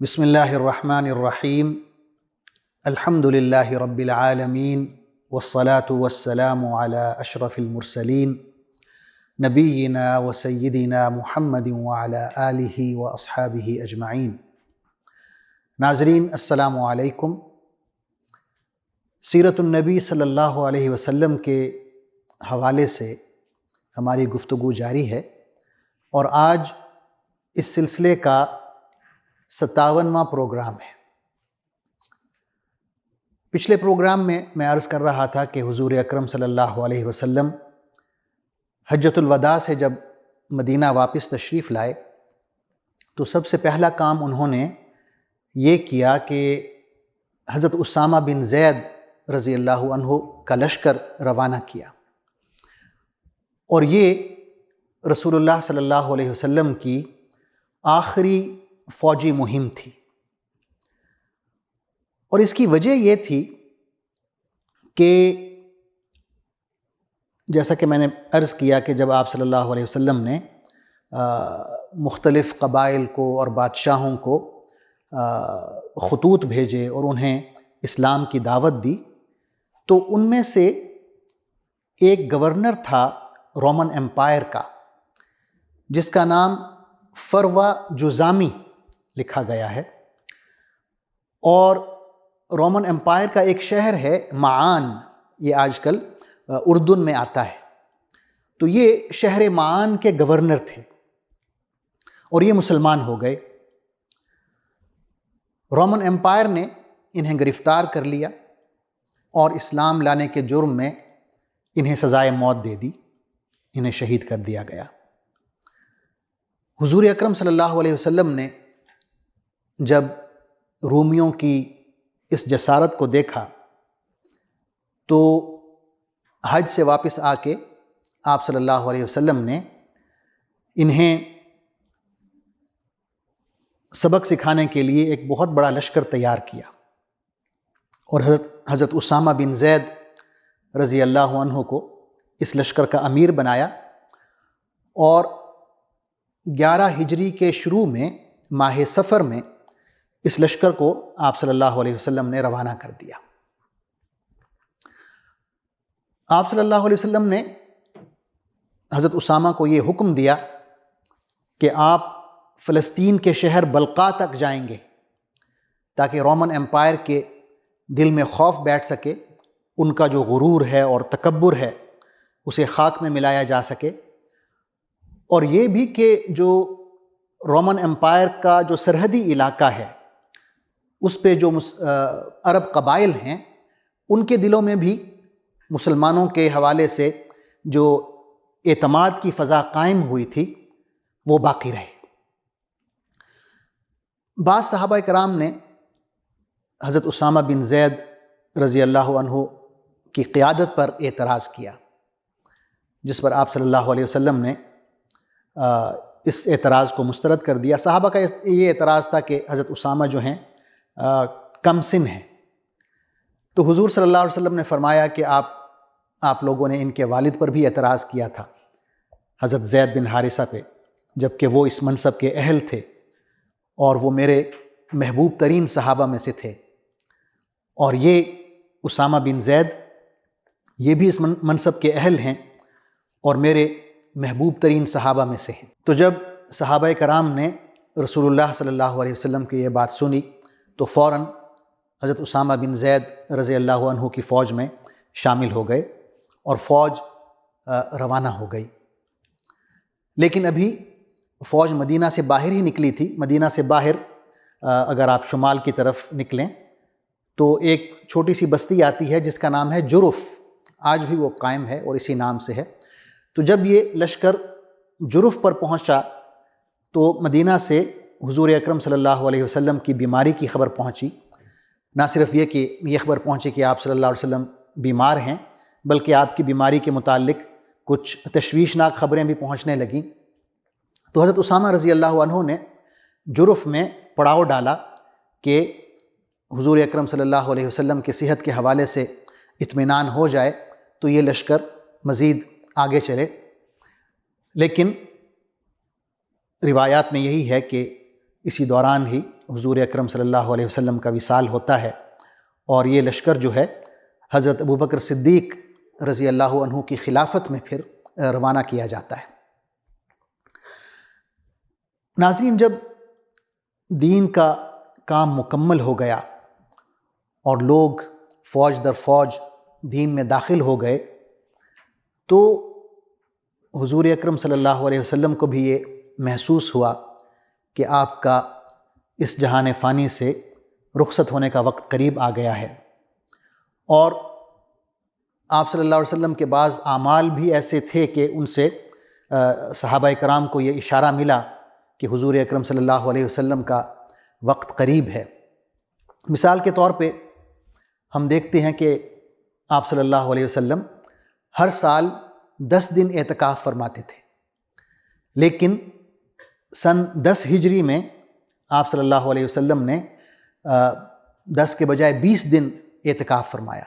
بسم اللہ الرحمن الرحیم الحمد للہ رب العالمین والصلاة والسلام علی اشرف المرسلین نبینا و سیدنا محمد وعلی آلہ و اصحابہ اجمعین۔ ناظرین السلام علیکم۔ سیرت النبی صلی اللہ علیہ وسلم کے حوالے سے ہماری گفتگو جاری ہے، اور آج اس سلسلے کا 57واں پروگرام ہے۔ پچھلے پروگرام میں عرض کر رہا تھا کہ حضور اکرم صلی اللہ علیہ وسلم حجۃ الوداع سے جب مدینہ واپس تشریف لائے تو سب سے پہلا کام انہوں نے یہ کیا کہ حضرت اسامہ بن زید رضی اللہ عنہ کا لشکر روانہ کیا، اور یہ رسول اللہ صلی اللہ علیہ وسلم کی آخری فوجی مہم تھی۔ اور اس کی وجہ یہ تھی کہ جیسا کہ میں نے عرض کیا کہ جب آپ صلی اللہ علیہ وسلم نے مختلف قبائل کو اور بادشاہوں کو خطوط بھیجے اور انہیں اسلام کی دعوت دی، تو ان میں سے ایک گورنر تھا رومن امپائر کا، جس کا نام فروا جزامی لکھا گیا ہے، اور رومن امپائر کا ایک شہر ہے معان، یہ آج کل اردن میں آتا ہے۔ تو یہ شہر معان کے گورنر تھے اور یہ مسلمان ہو گئے۔ رومن امپائر نے انہیں گرفتار کر لیا اور اسلام لانے کے جرم میں انہیں سزائے موت دے دی، انہیں شہید کر دیا گیا۔ حضور اکرم صلی اللہ علیہ وسلم نے جب رومیوں کی اس جسارت کو دیکھا تو حج سے واپس آ کے آپ صلی اللہ علیہ وسلم نے انہیں سبق سکھانے کے لیے ایک بہت بڑا لشکر تیار کیا، اور حضرت اسامہ بن زید رضی اللہ عنہ کو اس لشکر کا امیر بنایا، اور 11 ہجری کے شروع میں ماہ صفر میں اس لشکر کو آپ صلی اللہ علیہ وسلم نے روانہ کر دیا۔ آپ صلی اللہ علیہ وسلم نے حضرت اسامہ کو یہ حکم دیا کہ آپ فلسطین کے شہر بلقاء تک جائیں گے تاکہ رومن امپائر کے دل میں خوف بیٹھ سکے، ان کا جو غرور ہے اور تکبر ہے اسے خاک میں ملایا جا سکے، اور یہ بھی کہ جو رومن امپائر کا جو سرحدی علاقہ ہے اس پہ جو عرب قبائل ہیں ان کے دلوں میں بھی مسلمانوں کے حوالے سے جو اعتماد کی فضا قائم ہوئی تھی وہ باقی رہے۔ بعض صحابہ کرام نے حضرت اسامہ بن زید رضی اللہ عنہ کی قیادت پر اعتراض کیا، جس پر آپ صلی اللہ علیہ وسلم نے اس اعتراض کو مسترد کر دیا۔ صحابہ کا یہ اعتراض تھا کہ حضرت اسامہ جو ہیں کم سن ہیں، تو حضور صلی اللہ علیہ وسلم نے فرمایا کہ آپ لوگوں نے ان کے والد پر بھی اعتراض کیا تھا، حضرت زید بن حارثہ پہ، جبکہ وہ اس منصب کے اہل تھے اور وہ میرے محبوب ترین صحابہ میں سے تھے، اور یہ اسامہ بن زید یہ بھی اس منصب کے اہل ہیں اور میرے محبوب ترین صحابہ میں سے ہیں۔ تو جب صحابہ کرام نے رسول اللہ صلی اللہ علیہ وسلم کی یہ بات سنی تو فوراً حضرت اسامہ بن زید رضی اللہ عنہ کی فوج میں شامل ہو گئے اور فوج روانہ ہو گئی۔ لیکن ابھی فوج مدینہ سے باہر ہی نکلی تھی۔ مدینہ سے باہر اگر آپ شمال کی طرف نکلیں تو ایک چھوٹی سی بستی آتی ہے جس کا نام ہے جرف، آج بھی وہ قائم ہے اور اسی نام سے ہے۔ تو جب یہ لشکر جرف پر پہنچا تو مدینہ سے حضور اکرم صلی اللہ علیہ وسلم کی بیماری کی خبر پہنچی۔ نہ صرف یہ کہ یہ خبر پہنچی کہ آپ صلی اللہ علیہ وسلم بیمار ہیں، بلکہ آپ کی بیماری کے متعلق کچھ تشویشناک خبریں بھی پہنچنے لگیں۔ تو حضرت اسامہ رضی اللہ عنہ نے جرف میں پڑاؤ ڈالا کہ حضور اکرم صلی اللہ علیہ وسلم کی صحت کے حوالے سے اطمینان ہو جائے تو یہ لشکر مزید آگے چلے۔ لیکن روایات میں یہی ہے کہ اسی دوران ہی حضور اکرم صلی اللہ علیہ وسلم کا وصال ہوتا ہے، اور یہ لشکر جو ہے حضرت ابوبکر صدیق رضی اللہ عنہ کی خلافت میں پھر روانہ کیا جاتا ہے۔ ناظرین، جب دین کا کام مکمل ہو گیا اور لوگ فوج در فوج دین میں داخل ہو گئے، تو حضور اکرم صلی اللہ علیہ وسلم کو بھی یہ محسوس ہوا کہ آپ کا اس جہان فانی سے رخصت ہونے کا وقت قریب آ گیا ہے، اور آپ صلی اللہ علیہ وسلم کے بعض اعمال بھی ایسے تھے کہ ان سے صحابہ کرام کو یہ اشارہ ملا کہ حضور اکرم صلی اللہ علیہ وسلم کا وقت قریب ہے۔ مثال کے طور پہ ہم دیکھتے ہیں کہ آپ صلی اللہ علیہ وسلم ہر سال 10 دن اعتکاف فرماتے تھے، لیکن سن 10 ہجری میں آپ صلی اللہ علیہ وسلم نے 10 کے بجائے 20 دن اعتکاف فرمایا۔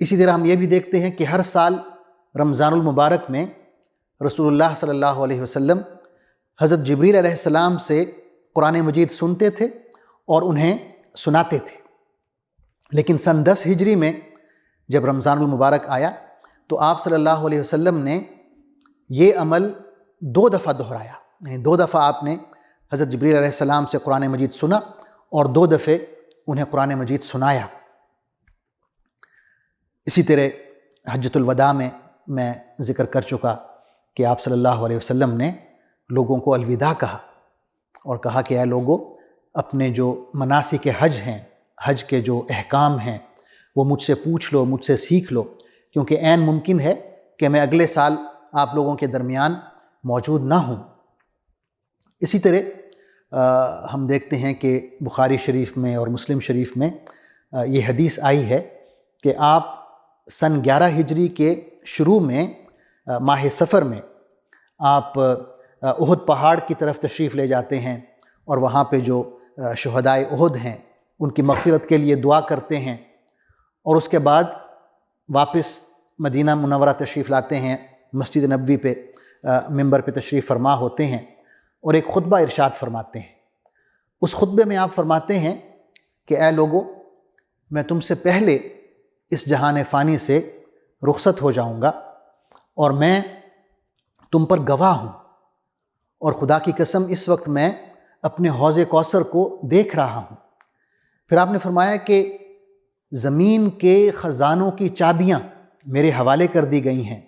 اسی طرح ہم یہ بھی دیکھتے ہیں کہ ہر سال رمضان المبارک میں رسول اللہ صلی اللہ علیہ وسلم حضرت جبریل علیہ السلام سے قرآن مجید سنتے تھے اور انہیں سناتے تھے، لیکن سن 10 ہجری میں جب رمضان المبارک آیا تو آپ صلی اللہ علیہ وسلم نے یہ عمل 2 دفعہ دہرایا، یعنی 2 دفعہ آپ نے حضرت جبریل علیہ السلام سے قرآن مجید سنا اور 2 دفعے انہیں قرآن مجید سنایا۔ اسی طرح حجۃ الوداع میں ذکر کر چکا کہ آپ صلی اللہ علیہ وسلم نے لوگوں کو الوداع کہا اور کہا کہ اے لوگو، اپنے جو مناسک حج ہیں، حج کے جو احکام ہیں، وہ مجھ سے پوچھ لو، مجھ سے سیکھ لو، کیونکہ عین ممکن ہے کہ میں اگلے سال آپ لوگوں کے درمیان موجود نہ ہوں۔ اسی طرح ہم دیکھتے ہیں کہ بخاری شریف میں اور مسلم شریف میں یہ حدیث آئی ہے کہ آپ سن 11 ہجری کے شروع میں ماہ صفر میں آپ احد پہاڑ کی طرف تشریف لے جاتے ہیں، اور وہاں پہ جو شہدائے احد ہیں ان کی مغفرت کے لیے دعا کرتے ہیں، اور اس کے بعد واپس مدینہ منورہ تشریف لاتے ہیں، مسجد نبوی پہ ممبر پہ تشریف فرما ہوتے ہیں اور ایک خطبہ ارشاد فرماتے ہیں۔ اس خطبے میں آپ فرماتے ہیں کہ اے لوگو، میں تم سے پہلے اس جہان فانی سے رخصت ہو جاؤں گا، اور میں تم پر گواہ ہوں، اور خدا کی قسم اس وقت میں اپنے حوض کوثر کو دیکھ رہا ہوں۔ پھر آپ نے فرمایا کہ زمین کے خزانوں کی چابیاں میرے حوالے کر دی گئی ہیں،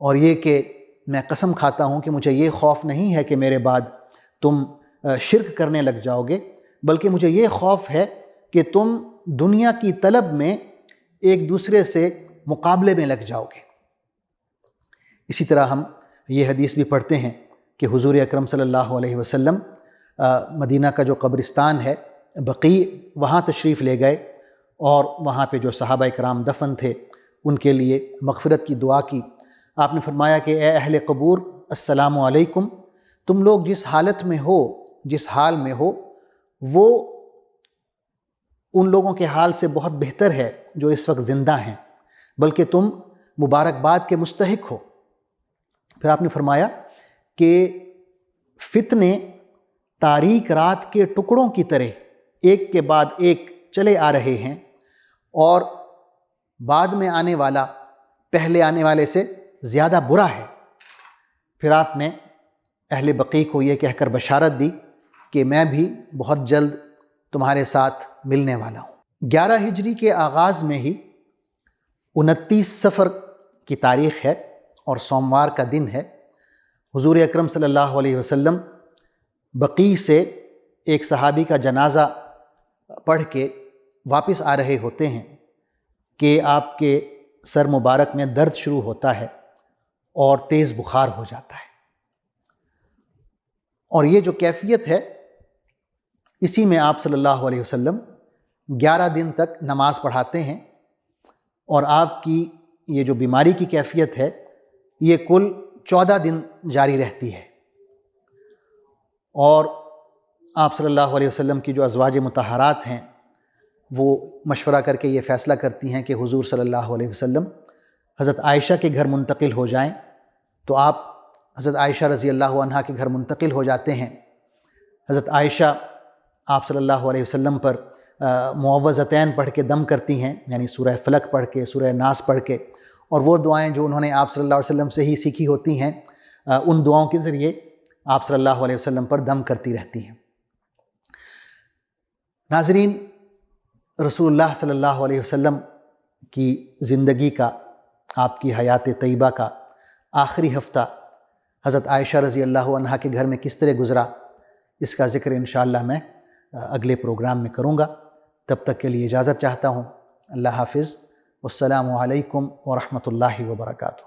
اور یہ کہ میں قسم کھاتا ہوں کہ مجھے یہ خوف نہیں ہے کہ میرے بعد تم شرک کرنے لگ جاؤ گے، بلکہ مجھے یہ خوف ہے کہ تم دنیا کی طلب میں ایک دوسرے سے مقابلے میں لگ جاؤ گے۔ اسی طرح ہم یہ حدیث بھی پڑھتے ہیں کہ حضور اکرم صلی اللہ علیہ وسلم مدینہ کا جو قبرستان ہے بقیع، وہاں تشریف لے گئے، اور وہاں پہ جو صحابہ کرام دفن تھے ان کے لیے مغفرت کی دعا کی۔ آپ نے فرمایا کہ اے اہل قبور، السلام علیکم، تم لوگ جس حالت میں ہو، جس حال میں ہو، وہ ان لوگوں کے حال سے بہت بہتر ہے جو اس وقت زندہ ہیں، بلکہ تم مبارکباد کے مستحق ہو۔ پھر آپ نے فرمایا کہ فتنے تاریک رات کے ٹکڑوں کی طرح ایک کے بعد ایک چلے آ رہے ہیں، اور بعد میں آنے والا پہلے آنے والے سے زیادہ برا ہے۔ پھر آپ نے اہل بقیع کو یہ کہہ کر بشارت دی کہ میں بھی بہت جلد تمہارے ساتھ ملنے والا ہوں۔ 11 ہجری کے آغاز میں ہی 29 صفر کی تاریخ ہے اور سوموار کا دن ہے، حضور اکرم صلی اللہ علیہ وسلم بقیع سے ایک صحابی کا جنازہ پڑھ کے واپس آ رہے ہوتے ہیں کہ آپ کے سر مبارک میں درد شروع ہوتا ہے اور تیز بخار ہو جاتا ہے، اور یہ جو کیفیت ہے اسی میں آپ صلی اللہ علیہ وسلم 11 دن تک نماز پڑھاتے ہیں، اور آپ کی یہ جو بیماری کی کیفیت ہے یہ کل 14 دن جاری رہتی ہے۔ اور آپ صلی اللہ علیہ وسلم کی جو ازواج مطہرات ہیں وہ مشورہ کر کے یہ فیصلہ کرتی ہیں کہ حضور صلی اللہ علیہ وسلم حضرت عائشہ کے گھر منتقل ہو جائیں، تو آپ حضرت عائشہ رضی اللہ عنہا کے گھر منتقل ہو جاتے ہیں۔ حضرت عائشہ آپ صلی اللہ علیہ وسلم پر معوذتین پڑھ کے دم کرتی ہیں، یعنی سورہ فلق پڑھ کے، سورہ ناس پڑھ کے، اور وہ دعائیں جو انہوں نے آپ صلی اللہ علیہ وسلم سے ہی سیکھی ہوتی ہیں ان دعاؤں کے ذریعے آپ صلی اللہ علیہ وسلم پر دم کرتی رہتی ہیں۔ ناظرین، رسول اللہ صلی اللہ علیہ وسلم کی زندگی کا، آپ کی حیات طیبہ کا آخری ہفتہ حضرت عائشہ رضی اللہ عنہا کے گھر میں کس طرح گزرا، اس کا ذکر انشاءاللہ میں اگلے پروگرام میں کروں گا۔ تب تک کے لیے اجازت چاہتا ہوں۔ اللہ حافظ، والسلام علیکم ورحمۃ اللہ وبرکاتہ۔